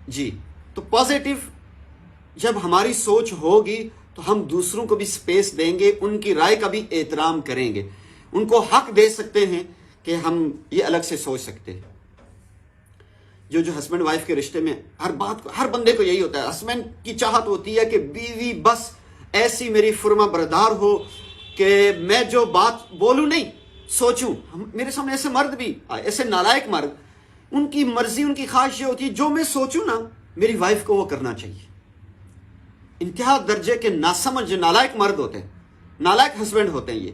جی تو پازیٹیو جب ہماری سوچ ہوگی تو ہم دوسروں کو بھی سپیس دیں گے، ان کی رائے کا بھی احترام کریں گے، ان کو حق دے سکتے ہیں کہ ہم یہ الگ سے سوچ سکتے ہیں۔ جو ہسبینڈ وائف کے رشتے میں ہر بندے کو یہی ہوتا ہے، ہسبینڈ کی چاہت ہوتی ہے کہ بیوی بس ایسی میری فرما بردار ہو کہ میں جو بات بولوں نہیں سوچوں۔ میرے سامنے ایسے مرد بھی، ایسے نالائق مرد، ان کی مرضی ان کی خواہش یہ ہوتی ہے جو میں سوچوں نا میری وائف کو وہ کرنا چاہیے۔ انتہا درجے کے ناسمجھ نالائق مرد ہوتے ہیں، نالائق ہسبینڈ ہوتے ہیں یہ،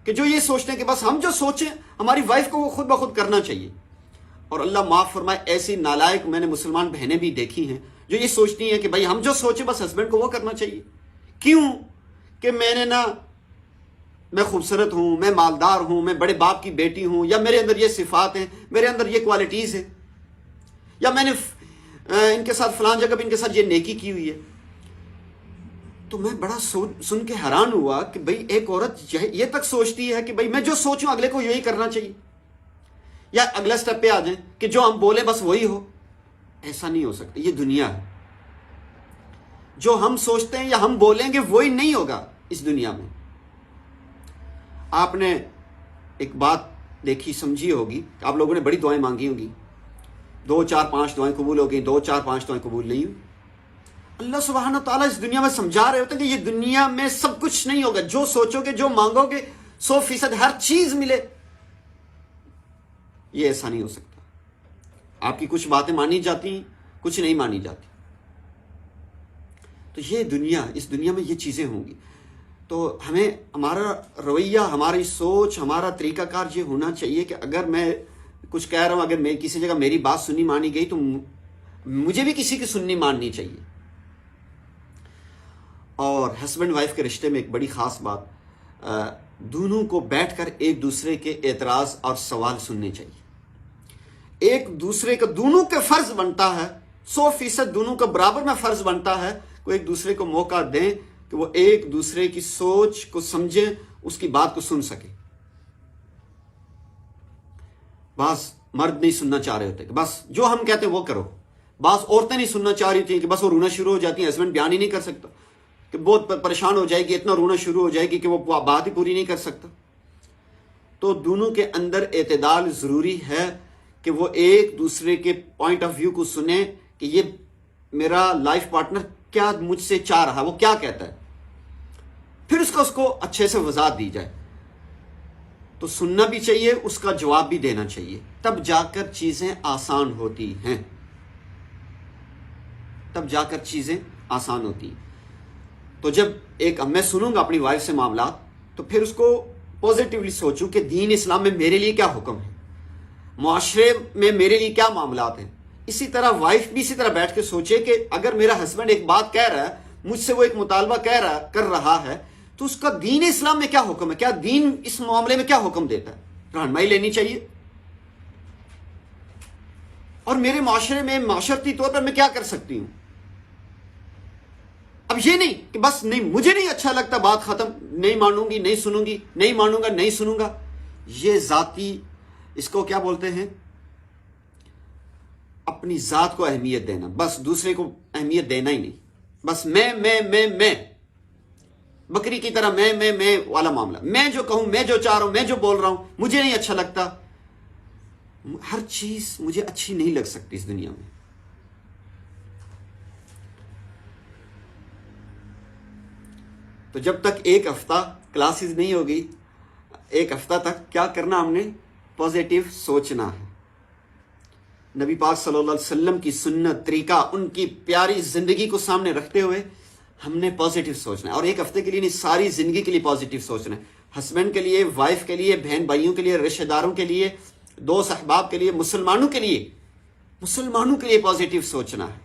کہ جو یہ سوچتے ہیں کہ بس ہم جو سوچیں ہماری وائف کو وہ خود بخود کرنا چاہیے۔ اور اللہ معاف فرمائے، ایسی نالائق میں نے مسلمان بہنیں بھی دیکھی ہیں جو یہ سوچتی ہیں کہ بھائی ہم جو سوچیں بس ہسبینڈ کو وہ کرنا چاہیے۔ کیوں کہ میں خوبصورت ہوں، میں مالدار ہوں، میں بڑے باپ کی بیٹی ہوں، یا میرے اندر یہ صفات ہیں، میرے اندر یہ کوالٹیز ہیں، یا میں نے ان کے ساتھ فلان جگہ ان کے ساتھ یہ نیکی کی ہوئی ہے۔ تو میں بڑا سن کے حیران ہوا کہ بھئی ایک عورت یہ تک سوچتی ہے کہ بھئی میں جو سوچوں اگلے کو یہی کرنا چاہیے، یا اگلا سٹیپ پہ آ جائیں کہ جو ہم بولیں بس وہی ہو۔ ایسا نہیں ہو سکتا، یہ دنیا ہے، جو ہم سوچتے ہیں یا ہم بولیں گے وہی نہیں ہوگا اس دنیا میں۔ آپ نے ایک بات دیکھی سمجھی ہوگی، آپ لوگوں نے بڑی دعائیں مانگی ہوگی، 2 4 5 دعائیں قبول ہو گئی، 2 4 5 دعائیں قبول نہیں ہوئی۔ اللہ سبحانہ تعالیٰ اس دنیا میں سمجھا رہے ہوتے ہیں کہ یہ دنیا میں سب کچھ نہیں ہوگا، جو سوچو گے جو مانگو گے 100% ہر چیز ملے، یہ ایسا نہیں ہو سکتا۔ آپ کی کچھ باتیں مانی جاتی ہیں، کچھ نہیں مانی جاتی۔ تو یہ دنیا، اس دنیا میں یہ چیزیں ہوں گی، تو ہمیں ہمارا رویہ، ہماری سوچ، ہمارا طریقہ کار یہ ہونا چاہیے کہ اگر میں کچھ کہہ رہا ہوں، اگر میں کسی جگہ میری بات سنی مانی گئی تو مجھے بھی کسی کی سننی ماننی چاہیے۔ اور ہسبینڈ وائف کے رشتے میں ایک بڑی خاص بات، دونوں کو بیٹھ کر ایک دوسرے کے اعتراض اور سوال سننے چاہیے۔ ایک دوسرے کا دونوں کا فرض بنتا ہے، 100% دونوں کا برابر میں فرض بنتا ہے کہ ایک دوسرے کو موقع دیں کہ وہ ایک دوسرے کی سوچ کو سمجھیں، اس کی بات کو سن سکیں۔ بعض مرد نہیں سننا چاہ رہے ہوتے کہ بس جو ہم کہتے ہیں وہ کرو، بعض عورتیں نہیں سننا چاہ رہی تھیں کہ بس وہ رونا شروع ہو جاتی ہیں، ہسبینڈ بیان ہی نہیں کر سکتا کہ بہت پریشان ہو جائے گی، اتنا رونا شروع ہو جائے گی کہ وہ بات ہی پوری نہیں کر سکتا۔ تو دونوں کے اندر اعتدال ضروری ہے کہ وہ ایک دوسرے کے پوائنٹ آف ویو کو سنیں کہ یہ میرا لائف پارٹنر کیا مجھ سے چاہ رہا ہے، وہ کیا کہتا ہے، پھر اس کو اچھے سے وضاحت دی جائے۔ تو سننا بھی چاہیے، اس کا جواب بھی دینا چاہیے، تب جا کر چیزیں آسان ہوتی ہیں، تب جا کر چیزیں آسان ہوتی ہیں۔ تو جب میں سنوں گا اپنی وائف سے معاملات تو پھر اس کو پازیٹیولی سوچوں کہ دین اسلام میں میرے لیے کیا حکم ہے، معاشرے میں میرے لیے کیا معاملات ہیں۔ اسی طرح وائف بھی اسی طرح بیٹھ کے سوچے کہ اگر میرا ہسبینڈ ایک بات کہہ رہا ہے، مجھ سے وہ ایک مطالبہ کر رہا ہے، تو اس کا دین اسلام میں کیا حکم ہے، کیا دین اس معاملے میں کیا حکم دیتا ہے، رہنمائی لینی چاہیے۔ اور میرے معاشرے میں معاشرتی طور پر میں کیا کر سکتی ہوں۔ اب یہ نہیں کہ بس نہیں، مجھے نہیں اچھا لگتا، بات ختم، نہیں مانوں گی نہیں سنوں گی، نہیں مانوں گا نہیں سنوں گا۔ یہ ذاتی، اس کو کیا بولتے ہیں، اپنی ذات کو اہمیت دینا، بس دوسرے کو اہمیت دینا ہی نہیں، بس میں بکری کی طرح میں والا معاملہ، میں جو کہوں، میں جو چاہ رہا ہوں، میں جو بول رہا ہوں، مجھے نہیں اچھا لگتا۔ ہر چیز مجھے اچھی نہیں لگ سکتی اس دنیا میں۔ تو جب تک ایک ہفتہ کلاسز نہیں ہوگی، ایک ہفتہ تک کیا کرنا، ہم نے پازیٹیو سوچنا ہے، نبی پاک صلی اللہ علیہ وسلم کی سنت، طریقہ، ان کی پیاری زندگی کو سامنے رکھتے ہوئے ہم نے پازیٹیو سوچنا ہے۔ اور ایک ہفتے کے لیے نہیں، ساری زندگی کے لیے پازیٹیو سوچنا ہے، ہسبینڈ کے لیے، وائف کے لیے، بہن بھائیوں کے لیے، رشتہ داروں کے لیے، دوست احباب کے لیے، مسلمانوں کے لیے پازیٹیو سوچنا ہے۔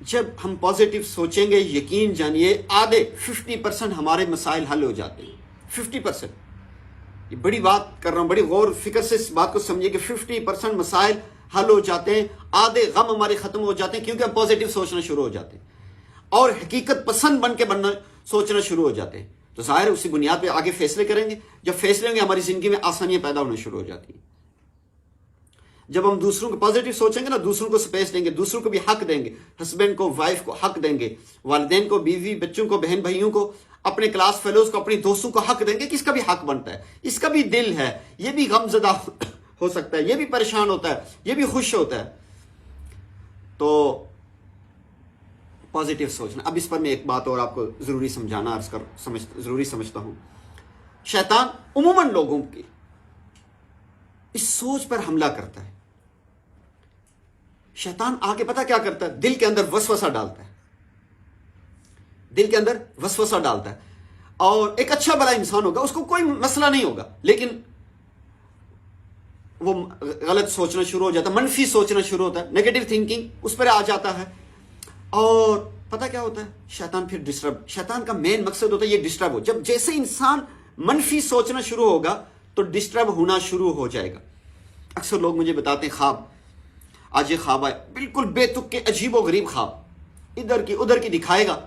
جب ہم پازیٹیو سوچیں گے، یقین جانیے آدھے 50% ہمارے مسائل حل ہو جاتے ہیں۔ 50%، یہ بڑی بات کر رہا ہوں، بڑی غور فکر سے اس بات کو سمجھیے کہ 50% مسائل حل ہو جاتے ہیں، آدھے غم ہمارے ختم ہو جاتے ہیں، کیونکہ ہم پازیٹیو سوچنا شروع ہو جاتے ہیں اور حقیقت پسند بن کے سوچنا شروع ہو جاتے ہیں۔ تو ظاہر ہے اسی بنیاد پہ آگے فیصلے کریں گے، جب فیصلے ہوں گے ہماری زندگی میں آسانیاں پیدا ہونا شروع ہو جاتی ہیں۔ جب ہم دوسروں کو پازیٹیو سوچیں گے نا، دوسروں کو سپیس دیں گے، دوسروں کو بھی حق دیں گے، ہسبینڈ کو، وائف کو حق دیں گے، والدین کو، بیوی بچوں کو، بہن بھائیوں کو، اپنے کلاس فیلوز کو، اپنی دوستوں کو حق دیں گے کہ اس کا بھی حق بنتا ہے، اس کا بھی دل ہے، یہ بھی غم زدہ ہو سکتا ہے، یہ بھی پریشان ہوتا ہے، یہ بھی خوش ہوتا ہے. تو پازیٹیو سوچنا. اب اس پر میں ایک بات اور آپ کو ضروری سمجھانا ضروری سمجھتا ہوں. شیطان عموماً لوگوں کی اس سوچ پر حملہ کرتا ہے. شیطان آ کے پتہ کیا کرتا ہے؟ دل کے اندر وسوسہ ڈالتا ہے، دل کے اندر وسوسہ ڈالتا ہے. اور ایک اچھا بڑا انسان ہوگا، اس کو کوئی مسئلہ نہیں ہوگا، لیکن وہ غلط سوچنا شروع ہو جاتا ہے، منفی سوچنا شروع ہوتا ہے، نیگیٹو تھنکنگ اس پر آ جاتا ہے. اور پتہ کیا ہوتا ہے؟ شیطان پھر ڈسٹرب، شیطان کا مین مقصد ہوتا ہے یہ ڈسٹرب ہو. جب جیسے انسان منفی سوچنا شروع ہوگا تو ڈسٹرب ہونا شروع ہو جائے گا. اکثر لوگ مجھے بتاتے ہیں خواب، آج یہ خواب آئے، بالکل بے تک کے عجیب و غریب خواب، ادھر کی ادھر کی دکھائے گا.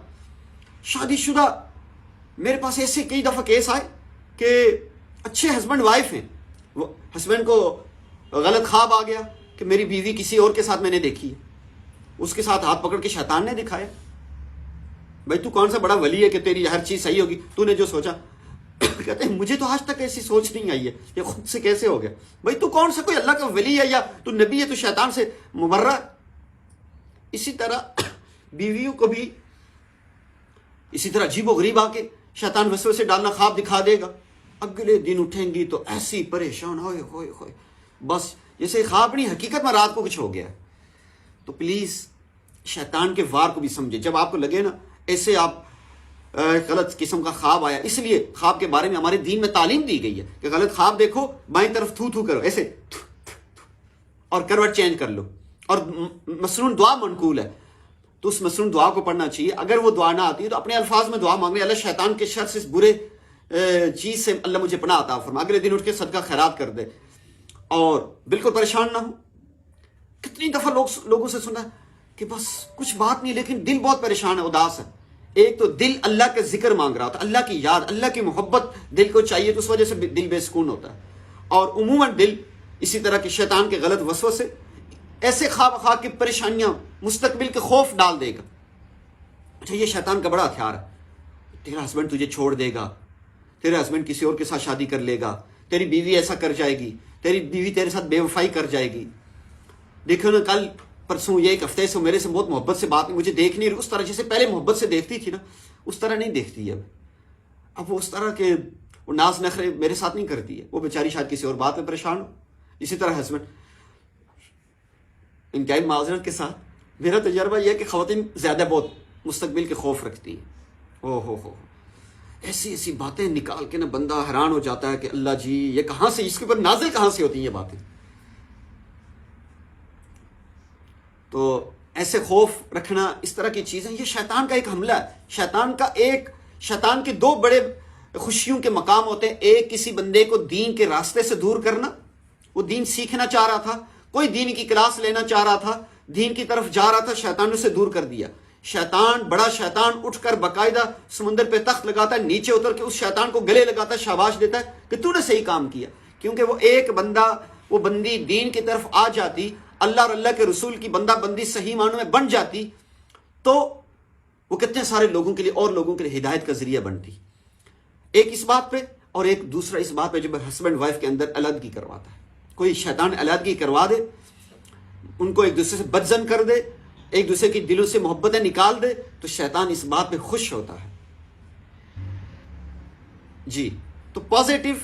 شادی شدہ میرے پاس ایسے کئی دفعہ کیس آئے کہ اچھے ہسبینڈ وائف ہیں، وہ ہسبینڈ کو غلط خواب آ گیا کہ میری بیوی کسی اور کے ساتھ میں نے دیکھی ہے، اس کے ساتھ ہاتھ پکڑ کے شیطان نے دکھایا. بھائی تو کون سا بڑا ولی ہے کہ تیری ہر چیز صحیح ہوگی، تو نے جو سوچا. کہتے ہیں مجھے تو آج تک ایسی سوچ نہیں آئی ہے، یہ خود سے کیسے ہو گیا؟ بھائی تو کون سا کوئی اللہ کا ولی ہے یا تو نبی ہے تو شیطان سے مبرہ؟ اسی طرح بیویوں کو بھی اسی طرح عجیب و غریب آ کے شیطان وسوسے ڈالنا، خواب دکھا دے گا. اگلے دن اٹھیں گی تو ایسی پریشان ہوئے ہوئے ہوئے، بس جیسے خواب نہیں، حقیقت میں رات کو کچھ ہو گیا. تو پلیز شیطان کے وار کو بھی سمجھے. جب آپ کو لگے نا ایسے آپ غلط قسم کا خواب آیا، اس لیے خواب کے بارے میں ہمارے دین میں تعلیم دی گئی ہے کہ غلط خواب دیکھو، بائیں طرف تھو تھو کرو، ایسے اور کروٹ چینج کر لو. اور مسنون دعا منقول ہے تو اس مسنون دعا کو پڑھنا چاہیے. اگر وہ دعا نہ آتی ہے تو اپنے الفاظ میں دعا مانگنے، اللہ شیطان کے شر سے، اس برے چیز سے اللہ مجھے پناہ عطا فرما. اگلے دن اٹھ کے صدقہ خیرات کر دے اور بالکل پریشان نہ ہو. کتنی دفعہ لوگوں سے سنا کہ بس کچھ بات نہیں لیکن دل بہت پریشان ہے، اداس ہے. ایک تو دل اللہ کا ذکر مانگ رہا ہوتا ہے، اللہ کی یاد، اللہ کی محبت دل کو چاہیے، تو اس وجہ سے دل بے سکون ہوتا ہے. اور عموماً دل اسی طرح کے شیطان کے غلط وسوسے، ایسے خواب کی پریشانیاں، مستقبل کے خوف ڈال دے گا. اچھا یہ شیطان کا بڑا ہتھیار ہے. تیرا ہسبینڈ تجھے چھوڑ دے گا، تیرا ہسبینڈ کسی اور کے ساتھ شادی کر لے گا، تیری بیوی ایسا کر جائے گی، تیری بیوی تیرے ساتھ بے وفائی کر جائے گی. دیکھو نا کل پرسوں یہ ایک ہفتے سے میرے سے بہت محبت سے بات، مجھے دیکھ نہیں رہی اس طرح جیسے پہلے محبت سے دیکھتی تھی نا، اس طرح نہیں دیکھتی ہے اب وہ اس طرح کے وہ ناز نخرے میرے ساتھ نہیں کرتی ہے. وہ بیچاری شاید کسی اور بات میں پریشان ہو. اسی طرح ہسبینڈ، انتہائی معذرت کے ساتھ میرا تجربہ یہ ہے کہ خواتین زیادہ بہت مستقبل کے خوف رکھتی ہیں. ہو ایسی ایسی باتیں نکال کے نا بندہ حیران ہو جاتا ہے کہ اللہ جی یہ کہاں سے، اس کے اوپر نازل کہاں سے ہوتی ہیں یہ باتیں. تو ایسے خوف رکھنا، اس طرح کی چیزیں، یہ شیطان کا ایک حملہ ہے. شیطان کے دو بڑے خوشیوں کے مقام ہوتے ہیں. ایک کسی بندے کو دین کے راستے سے دور کرنا، وہ دین سیکھنا چاہ رہا تھا، کوئی دین کی کلاس لینا چاہ رہا تھا، دین کی طرف جا رہا تھا، شیطان نے اسے دور کر دیا. شیطان، بڑا شیطان اٹھ کر باقاعدہ سمندر پہ تخت لگاتا ہے، نیچے اتر کے اس شیطان کو گلے لگاتا ہے، شاباش دیتا ہے کہ تو نے صحیح کام کیا. کیونکہ وہ ایک بندہ، وہ بندی دین کی طرف آ جاتی، اللہ اور اللہ کے رسول کی بندہ بندی صحیح معنوں میں بن جاتی، تو وہ کتنے سارے لوگوں کے لیے اور لوگوں کے لیے ہدایت کا ذریعہ بنتی. ایک اس بات پہ، اور ایک دوسرا اس بات پہ جب ہسبینڈ وائف کے اندر علیحدگی کرواتا ہے، کوئی شیطان علیحدگی کروا دے، ان کو ایک دوسرے سے بدزن کر دے، ایک دوسرے کی دلوں سے محبتیں نکال دے، تو شیطان اس بات پہ خوش ہوتا ہے. جی تو پازیٹیو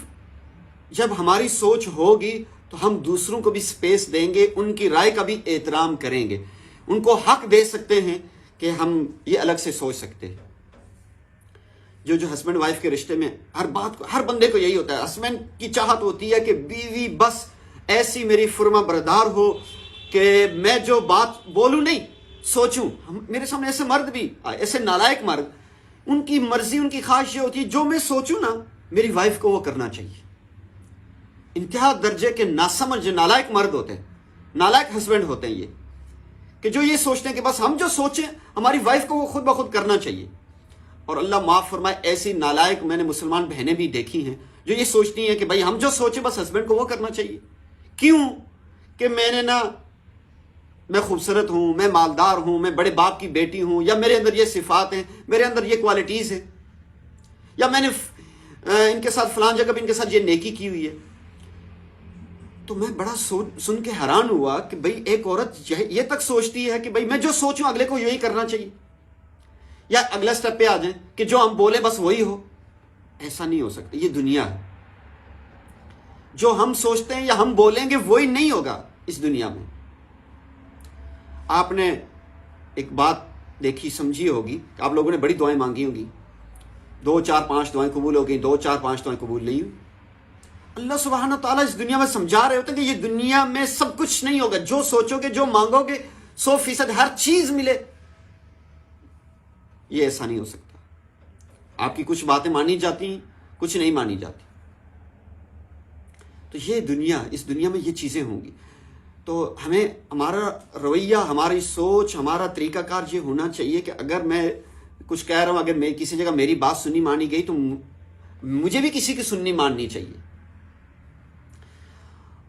جب ہماری سوچ ہوگی تو ہم دوسروں کو بھی سپیس دیں گے، ان کی رائے کا بھی احترام کریں گے، ان کو حق دے سکتے ہیں کہ ہم یہ الگ سے سوچ سکتے ہیں. جو ہسبینڈ وائف کے رشتے میں ہر بندے کو یہی ہوتا ہے. ہسبینڈ کی چاہت ہوتی ہے کہ بیوی بس ایسی میری فرما بردار ہو کہ میں جو بات بولوں نہیں سوچوں. میرے سامنے ایسے مرد بھی، ایسے نالائق مرد، ان کی مرضی، ان کی خواہش یہ ہوتی ہے جو میں سوچوں نا میری وائف کو وہ کرنا چاہیے. انتہا درجے کے ناسمجھ نالائق مرد ہوتے ہیں، نالائق ہسبینڈ ہوتے ہیں یہ، کہ جو یہ سوچتے ہیں کہ بس ہم جو سوچیں ہماری وائف کو وہ خود بخود کرنا چاہیے. اور اللہ معاف فرمائے، ایسی نالائق میں نے مسلمان بہنیں بھی دیکھی ہیں جو یہ سوچتی ہیں کہ بھائی ہم جو سوچیں بس ہسبینڈ کو وہ کرنا چاہیے. کیوں؟ کہ میں خوبصورت ہوں، میں مالدار ہوں، میں بڑے باپ کی بیٹی ہوں، یا میرے اندر یہ صفات ہیں، میرے اندر یہ کوالٹیز ہیں، یا میں نے ان کے ساتھ فلان جگہ پہ ان کے ساتھ یہ نیکی کی ہوئی ہے. تو میں بڑا سن کے حیران ہوا کہ بھئی ایک عورت یہ تک سوچتی ہے کہ بھئی میں جو سوچوں اگلے کو یہی کرنا چاہیے، یا اگلا سٹیپ پہ آ جائیں کہ جو ہم بولیں بس وہی ہو. ایسا نہیں ہو سکتا. یہ دنیا ہے. جو ہم سوچتے ہیں یا ہم بولیں گے وہی نہیں ہوگا اس دنیا میں. آپ نے ایک بات دیکھی سمجھی ہوگی کہ آپ لوگوں نے بڑی دعائیں مانگی ہوگی، 2 4 5 دعائیں قبول ہو گئی، 2 4 5 دعائیں قبول نہیں ہوئی. اللہ سبحانہ تعالیٰ اس دنیا میں سمجھا رہے ہوتے ہیں کہ یہ دنیا میں سب کچھ نہیں ہوگا. جو سوچو گے، جو مانگو گے، 100% ہر چیز ملے، یہ ایسا نہیں ہو سکتا. آپ کی کچھ باتیں مانی جاتی ہیں، کچھ نہیں مانی جاتی. تو یہ دنیا، اس دنیا میں یہ چیزیں ہوں گی. تو ہمیں ہمارا رویہ، ہماری سوچ، ہمارا طریقہ کار یہ ہونا چاہیے کہ اگر میں کچھ کہہ رہا ہوں، اگر میں کسی جگہ میری بات سنی مانی گئی تو مجھے بھی کسی کی سننی ماننی چاہیے.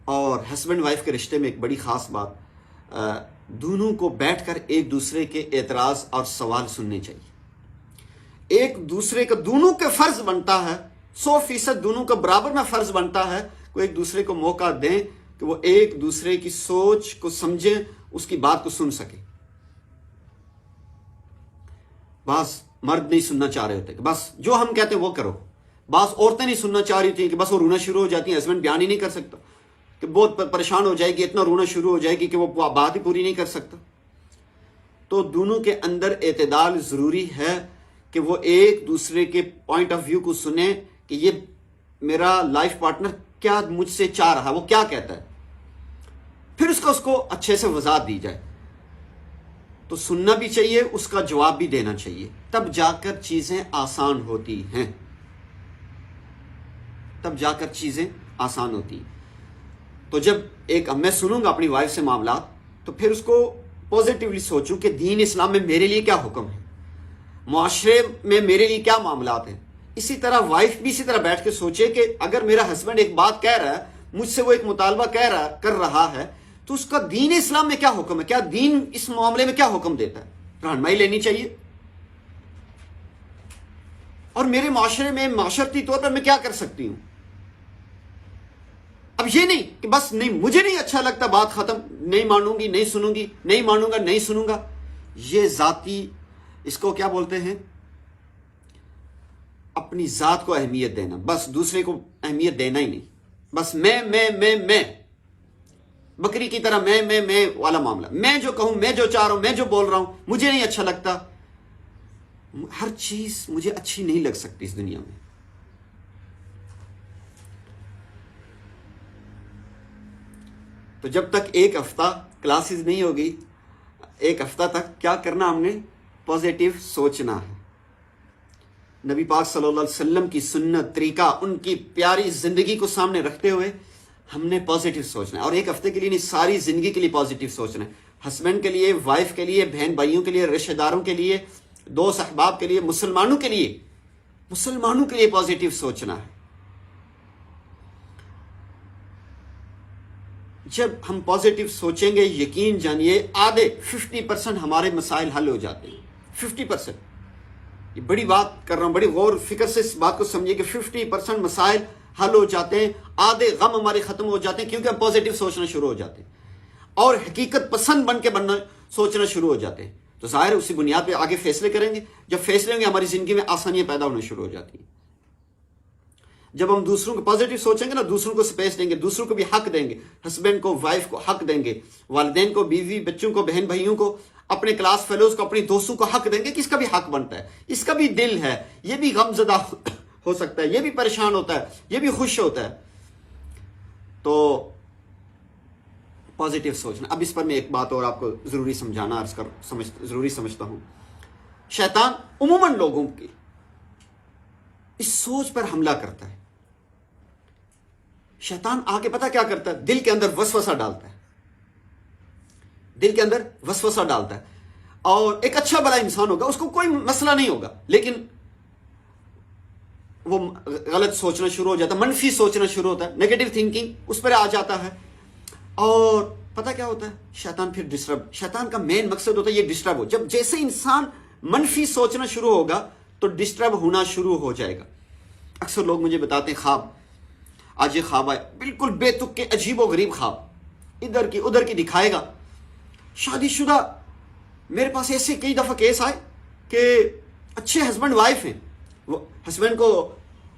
اور ہسبینڈ وائف کے رشتے میں ایک بڑی خاص بات، دونوں کو بیٹھ کر ایک دوسرے کے اعتراض اور سوال سننے چاہیے. ایک دوسرے کا دونوں کا فرض بنتا ہے، 100% دونوں کا برابر میں فرض بنتا ہے کہ ایک دوسرے کو موقع دیں کہ وہ ایک دوسرے کی سوچ کو سمجھیں، اس کی بات کو سن سکیں. بعض مرد نہیں سننا چاہ رہے ہوتے کہ بس جو ہم کہتے ہیں وہ کرو. بعض عورتیں نہیں سننا چاہ رہی تھیں کہ بس وہ رونا شروع ہو جاتی ہیں، ہسبینڈ بیان ہی نہیں کر سکتا کہ بہت پریشان ہو جائے گی، اتنا رونا شروع ہو جائے گی کہ وہ بات ہی پوری نہیں کر سکتا. تو دونوں کے اندر اعتدال ضروری ہے کہ وہ ایک دوسرے کے پوائنٹ آف ویو کو سنیں کہ یہ میرا لائف پارٹنر کیا مجھ سے چاہ رہا ہے، وہ کیا کہتا ہے، پھر اس کو اچھے سے وضاحت دی جائے. تو سننا بھی چاہیے، اس کا جواب بھی دینا چاہیے، تب جا کر چیزیں آسان ہوتی ہیں. تب جا کر چیزیں آسان ہوتی ہیں. تو جب میں سنوں گا اپنی وائف سے معاملات، تو پھر اس کو پازیٹیولی سوچوں کہ دین اسلام میں میرے لیے کیا حکم ہے، معاشرے میں میرے لیے کیا معاملات ہیں. اسی طرح وائف بھی اسی طرح بیٹھ کے سوچے کہ اگر میرا ہسبینڈ ایک بات کہہ رہا ہے، مجھ سے وہ ایک مطالبہ کر رہا ہے، تو اس کا دین اسلام میں کیا حکم ہے، کیا دین اس معاملے میں کیا حکم دیتا ہے، رہنمائی لینی چاہیے. اور میرے معاشرے میں معاشرتی طور پر میں کیا کر سکتی ہوں. اب یہ نہیں کہ بس نہیں، مجھے نہیں اچھا لگتا، بات ختم، نہیں مانوں گی، نہیں سنوں گی، نہیں مانوں گا، نہیں سنوں گا. یہ ذاتی، اس کو کیا بولتے ہیں، اپنی ذات کو اہمیت دینا. بس دوسرے کو اہمیت دینا ہی نہیں، بس میں بکری کی طرح میں والا معاملہ. میں جو کہوں، میں جو چاہ رہا ہوں، میں جو بول رہا ہوں، مجھے نہیں اچھا لگتا. ہر چیز مجھے اچھی نہیں لگ سکتی اس دنیا میں. تو جب تک ایک ہفتہ کلاسز نہیں ہوگی، ایک ہفتہ تک کیا کرنا، ہم نے پازیٹیو سوچنا ہے. نبی پاک صلی اللہ علیہ وسلم کی سنت، طریقہ، ان کی پیاری زندگی کو سامنے رکھتے ہوئے ہم نے پازیٹیو سوچنا ہے. اور ایک ہفتے کے لیے نہیں، ساری زندگی کے لیے پازیٹیو سوچنا ہے. ہسبینڈ کے لیے، وائف کے لیے، بہن بھائیوں کے لیے، رشتہ داروں کے لیے، دوست احباب کے لیے، مسلمانوں کے لیے پازیٹیو سوچنا ہے. جب ہم پازیٹیو سوچیں گے، یقین جانیے آدھے 50% ہمارے مسائل حل ہو جاتے ہیں. 50%، یہ بڑی بات کر رہا ہوں، بڑی غور فکر سے اس بات کو سمجھیے کہ 50% مسائل حل ہو جاتے ہیں. آدھے غم ہمارے ختم ہو جاتے ہیں کیونکہ ہم پازیٹیو سوچنا شروع ہو جاتے ہیں اور حقیقت پسند بن کے سوچنا شروع ہو جاتے ہیں. تو ظاہر اسی بنیاد پہ آگے فیصلے کریں گے. جب فیصلے ہوں گے ہماری زندگی میں آسانیاں پیدا ہونا شروع ہو جاتی ہیں. جب ہم دوسروں کو پازیٹیو سوچیں گے نا، دوسروں کو سپیس دیں گے، دوسروں کو بھی حق دیں گے، ہسبینڈ کو، وائف کو حق دیں گے، والدین کو، بیوی بچوں کو، بہن بھائیوں کو، اپنے کلاس فیلوز کو، اپنی دوستوں کو حق دیں گے کہ اس کا بھی حق بنتا ہے، اس کا بھی دل ہے، یہ بھی غم زدہ ہو سکتا ہے، یہ بھی پریشان ہوتا ہے، یہ بھی خوش ہوتا ہے. تو پازیٹیو سوچنا. اب اس پر میں ایک بات اور آپ کو ضروری سمجھانا ضروری سمجھتا ہوں. شیطان عموماً لوگوں کی اس سوچ پر حملہ کرتا ہے. شیطان آ کے پتہ کیا کرتا ہے، دل کے اندر وسوسہ ڈالتا ہے. دل کے اندر وسوسہ ڈالتا ہے. اور ایک اچھا بھلا انسان ہوگا، اس کو کوئی مسئلہ نہیں ہوگا، لیکن وہ غلط سوچنا شروع ہو جاتا ہے، منفی سوچنا شروع ہوتا ہے، نیگیٹو تھنکنگ اس پر آ جاتا ہے. اور پتہ کیا ہوتا ہے؟ شیطان پھر ڈسٹرب، شیطان کا مین مقصد ہوتا ہے یہ ڈسٹرب ہو. جب جیسے انسان منفی سوچنا شروع ہوگا تو ڈسٹرب ہونا شروع ہو جائے گا. اکثر لوگ مجھے بتاتے ہیں خواب، آج یہ خواب آئے، بالکل بے تک کے عجیب و غریب خواب، ادھر کی ادھر کی دکھائے گا. شادی شدہ میرے پاس ایسے کئی دفعہ کیس آئے کہ اچھے ہسبینڈ وائف ہیں، وہ ہسبینڈ کو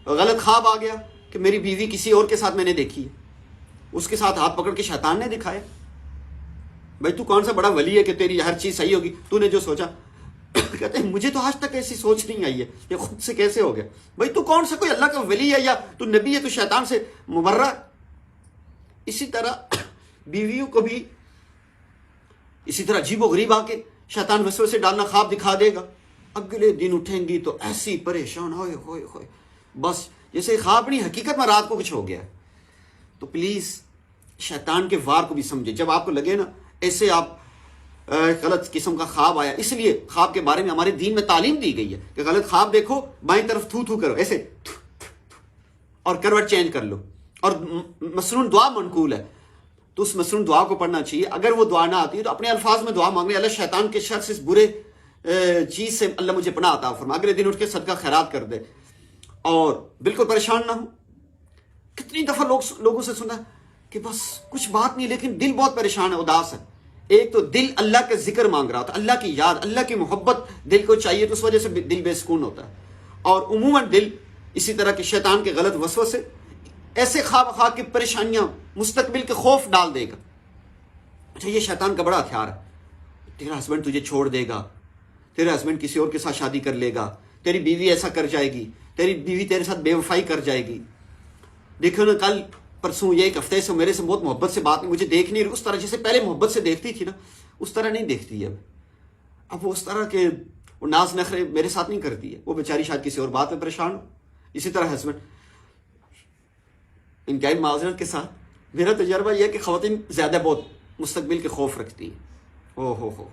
غلط خواب آ گیا کہ میری بیوی کسی اور کے ساتھ میں نے دیکھی ہے، اس کے ساتھ ہاتھ پکڑ کے شیطان نے دکھایا. بھائی تو کون سا بڑا ولی ہے کہ تیری ہر چیز صحیح ہوگی، تو نے جو سوچا. کہتے ہیں مجھے تو آج تک ایسی سوچ نہیں آئی ہے، یہ خود سے کیسے ہو گیا؟ بھائی تو کون سا کوئی اللہ کا ولی ہے یا تو نبی ہے تو شیطان سے مبرہ؟ اسی طرح بیویوں کو بھی اسی طرح عجیب و غریب آ کے شیطان وسوسے ڈالنا، خواب دکھا دے گا. اگلے دن اٹھیں گی تو ایسی پریشان ہوئے ہوئے ہوئے، بس جیسے خواب نہیں حقیقت میں رات کو کچھ ہو گیا. تو پلیز شیطان کے وار کو بھی سمجھے. جب آپ کو لگے نا ایسے آپ غلط قسم کا خواب آیا، اس لیے خواب کے بارے میں ہمارے دین میں تعلیم دی گئی ہے کہ غلط خواب دیکھو بائیں طرف تھو تھو کرو، ایسے اور کروٹ چینج کر لو. اور مسنون دعا منقول ہے تو اس مسنون دعا کو پڑھنا چاہیے. اگر وہ دعا نہ آتی ہے تو اپنے الفاظ میں دعا مانگ لیں، اللہ شیطان کے شر سے، اس برے چیز سے اللہ مجھے پناہ عطا فرما. اگلے دن اٹھ کے صدقہ خیرات کر دے اور بالکل پریشان نہ ہو. کتنی دفعہ لوگوں سے سنا کہ بس کچھ بات نہیں لیکن دل بہت پریشان ہے، اداس ہے. ایک تو دل اللہ کا ذکر مانگ رہا ہوتا، اللہ کی یاد، اللہ کی محبت دل کو چاہیے، تو اس وجہ سے دل بے سکون ہوتا ہے. اور عموماً دل اسی طرح کے شیطان کے غلط وسوسے، ایسے خواب کی پریشانیاں، مستقبل کے خوف ڈال دے گا. اچھا یہ شیطان کا بڑا ہتھیار ہے. تیرا ہسبینڈ تجھے چھوڑ دے گا، تیرا ہسبینڈ کسی اور کے ساتھ شادی کر لے گا، تیری بیوی ایسا کر جائے گی، تیری بیوی تیرے ساتھ بے وفائی کر جائے گی. دیکھو نا کل پرسوں یہ ایک ہفتے سے میرے سے بہت محبت سے بات نہیں، مجھے دیکھ نہیں رہی اس طرح جیسے پہلے محبت سے دیکھتی تھی نا، اس طرح نہیں دیکھتی ہے اب وہ اس طرح کے وہ ناز نخرے میرے ساتھ نہیں کرتی ہے. وہ بیچاری شاید کسی اور بات میں پریشان ہو. اسی طرح ہسبینڈ، انتہائی معذرت کے ساتھ میرا تجربہ یہ ہے کہ خواتین زیادہ بہت مستقبل کے خوف رکھتی ہیں. او ہو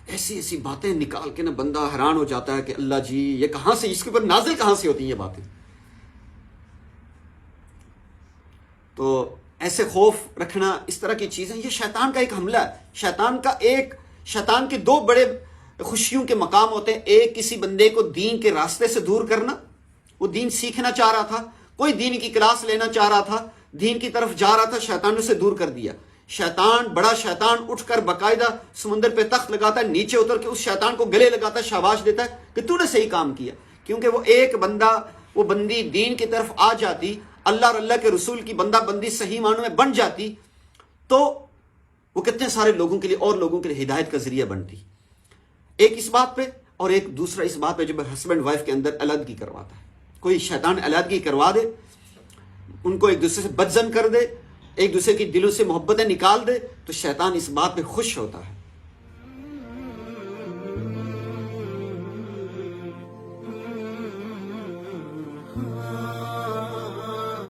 ایسی ایسی باتیں نکال کے نا بندہ حیران ہو جاتا ہے کہ اللہ جی یہ کہاں سے، اس کے اوپر نازل کہاں سے ہوتی ہیں یہ باتیں. تو ایسے خوف رکھنا، اس طرح کی چیزیں، یہ شیطان کا ایک حملہ ہے. شیطان کے دو بڑے خوشیوں کے مقام ہوتے ہیں. ایک کسی بندے کو دین کے راستے سے دور کرنا، وہ دین سیکھنا چاہ رہا تھا، کوئی دین کی کلاس لینا چاہ رہا تھا، دین کی طرف جا رہا تھا، شیطان نے اسے دور کر دیا. بڑا شیطان اٹھ کر باقاعدہ سمندر پہ تخت لگاتا ہے، نیچے اتر کے اس شیطان کو گلے لگاتا ہے، شاباش دیتا ہے کہ تو نے صحیح کام کیا. کیونکہ وہ ایک بندہ، وہ بندی دین کی طرف آ جاتی، اللہ اور اللہ کے رسول کی بندہ بندی صحیح معنوں میں بن جاتی، تو وہ کتنے سارے لوگوں کے لیے اور لوگوں کے لیے ہدایت کا ذریعہ بنتی. ایک اس بات پہ اور ایک دوسرا اس بات پہ جب ہسبینڈ وائف کے اندر علیحدگی کرواتا ہے، کوئی شیطان علیحدگی کروا دے، ان کو ایک دوسرے سے بدظن کر دے، ایک دوسرے کی دلوں سے محبتیں نکال دے، تو شیطان اس بات پہ خوش ہوتا ہے